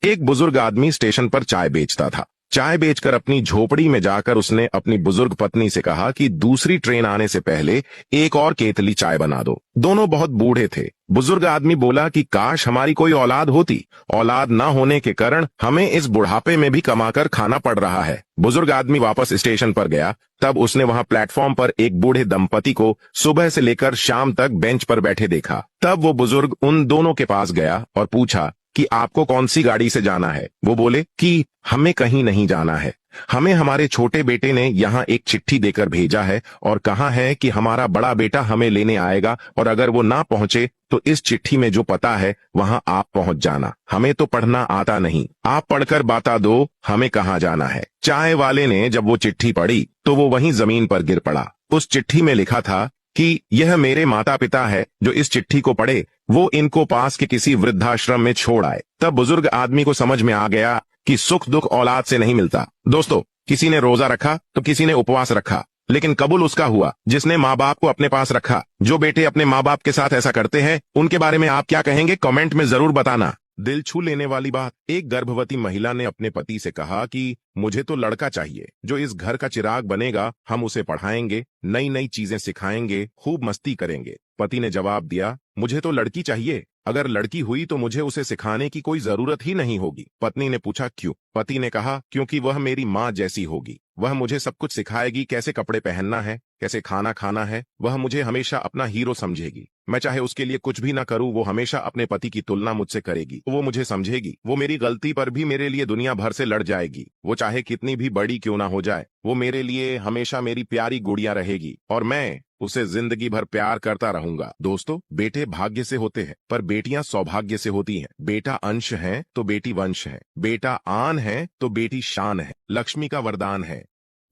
एक बुजुर्ग आदमी स्टेशन पर चाय बेचता था। चाय बेचकर अपनी झोपड़ी में जाकर उसने अपनी बुजुर्ग पत्नी से कहा कि दूसरी ट्रेन आने से पहले एक और केतली चाय बना दो। दोनों बहुत बूढ़े थे। बुजुर्ग आदमी बोला कि काश हमारी कोई औलाद होती। औलाद न होने के कारण हमें इस बुढ़ापे में भी कमाकर खाना पड़ रहा है। बुजुर्ग आदमी वापस स्टेशन पर गया। तब उसने वहां प्लेटफॉर्म पर एक बूढ़े दंपति को सुबह से लेकर शाम तक बेंच पर बैठे देखा। तब वो बुजुर्ग उन दोनों के पास गया और पूछा कि आपको कौन सी गाड़ी से जाना है। वो बोले कि हमें कहीं नहीं जाना है, हमें हमारे छोटे बेटे ने यहाँ एक चिट्ठी देकर भेजा है और कहा है कि हमारा बड़ा बेटा हमें लेने आएगा और अगर वो ना पहुंचे तो इस चिट्ठी में जो पता है वहां आप पहुंच जाना। हमें तो पढ़ना आता नहीं, आप पढ़कर बता दो हमें कहाँ जाना है। चाय वाले ने जब वो चिट्ठी पढ़ी तो वो वहीं जमीन पर गिर पड़ा। उस चिट्ठी में लिखा था कि यह मेरे माता पिता है, जो इस चिट्ठी को पढ़े वो इनको पास के किसी वृद्धाश्रम में छोड़ आए। तब बुजुर्ग आदमी को समझ में आ गया कि सुख दुख औलाद से नहीं मिलता। दोस्तों, किसी ने रोजा रखा तो किसी ने उपवास रखा, लेकिन कबूल उसका हुआ जिसने माँ बाप को अपने पास रखा। जो बेटे अपने माँ बाप के साथ ऐसा करते हैं उनके बारे में आप क्या कहेंगे, कमेंट में जरूर बताना। दिल छू लेने वाली बात, एक गर्भवती महिला ने अपने पति से कहा कि मुझे तो लड़का चाहिए जो इस घर का चिराग बनेगा, हम उसे पढ़ाएंगे, नई नई चीजें सिखाएंगे, खूब मस्ती करेंगे। पति ने जवाब दिया, मुझे तो लड़की चाहिए, अगर लड़की हुई तो मुझे उसे सिखाने की कोई जरूरत ही नहीं होगी। पत्नी ने पूछा क्यों? पति ने कहा क्योंकि वह मेरी माँ जैसी होगी, वह मुझे सब कुछ सिखाएगी, कैसे कपड़े पहनना है, कैसे खाना खाना है। वह मुझे हमेशा अपना हीरो समझेगी, मैं चाहे उसके लिए कुछ भी ना करूं, वो हमेशा अपने पति की तुलना मुझसे करेगी। वो मुझे समझेगी, वो मेरी गलती पर भी मेरे लिए दुनिया भर से लड़ जाएगी। वो चाहे कितनी भी बड़ी क्यों ना हो जाए, वो मेरे लिए हमेशा मेरी प्यारी गुड़िया रहेगी और मैं उसे जिंदगी भर प्यार करता रहूंगा। दोस्तों, बेटे भाग्य से होते हैं पर बेटियां सौभाग्य से होती हैं। बेटा अंश है तो बेटी वंश है, बेटा आन है तो बेटी शान है, लक्ष्मी का वरदान है।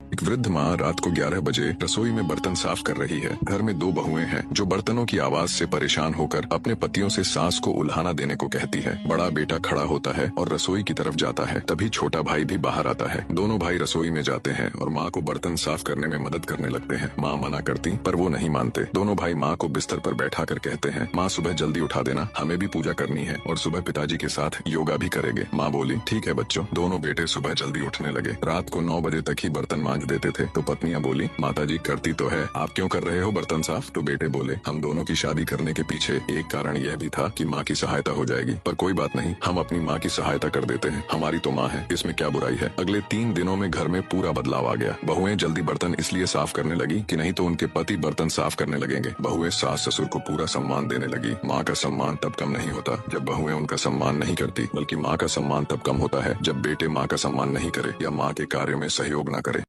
एक वृद्ध माँ रात को 11 बजे रसोई में बर्तन साफ कर रही है। घर में दो बहुएं हैं जो बर्तनों की आवाज से परेशान होकर अपने पतियों से सास को उल्हाना देने को कहती है। बड़ा बेटा खड़ा होता है और रसोई की तरफ जाता है। तभी छोटा भाई भी बाहर आता है। दोनों भाई रसोई में जाते हैं और माँ को बर्तन साफ करने में मदद करने लगते हैं। माँ मना करती पर वो नहीं मानते। दोनों भाई माँ को बिस्तर पर बैठा कर कहते हैं, माँ सुबह जल्दी उठा देना, हमें भी पूजा करनी है और सुबह पिताजी के साथ योगा भी करेंगे। माँ बोली, ठीक है बच्चों। दोनों बेटे सुबह जल्दी उठने लगे। रात को 9 बजे तक ही बर्तन मांज देते थे। तो पत्नियां बोली, माताजी करती तो है, आप क्यों कर रहे हो बर्तन साफ? तो बेटे बोले, हम दोनों की शादी करने के पीछे एक कारण यह भी था कि माँ की सहायता हो जाएगी, पर कोई बात नहीं, हम अपनी माँ की सहायता कर देते हैं, हमारी तो माँ है, इसमें क्या बुराई है। अगले 3 दिनों में घर में पूरा बदलाव आ गया। बहुएं जल्दी बर्तन इसलिए साफ करने लगी कि नहीं तो उनके पति बर्तन साफ करने लगेंगे। बहुएं सास ससुर को पूरा सम्मान देने लगी। माँ का सम्मान तब कम नहीं होता जब बहुएं उनका सम्मान नहीं करती, बल्कि माँ का सम्मान तब कम होता है जब बेटे माँ का सम्मान नहीं करे या माँ के कार्य में सहयोग न करे।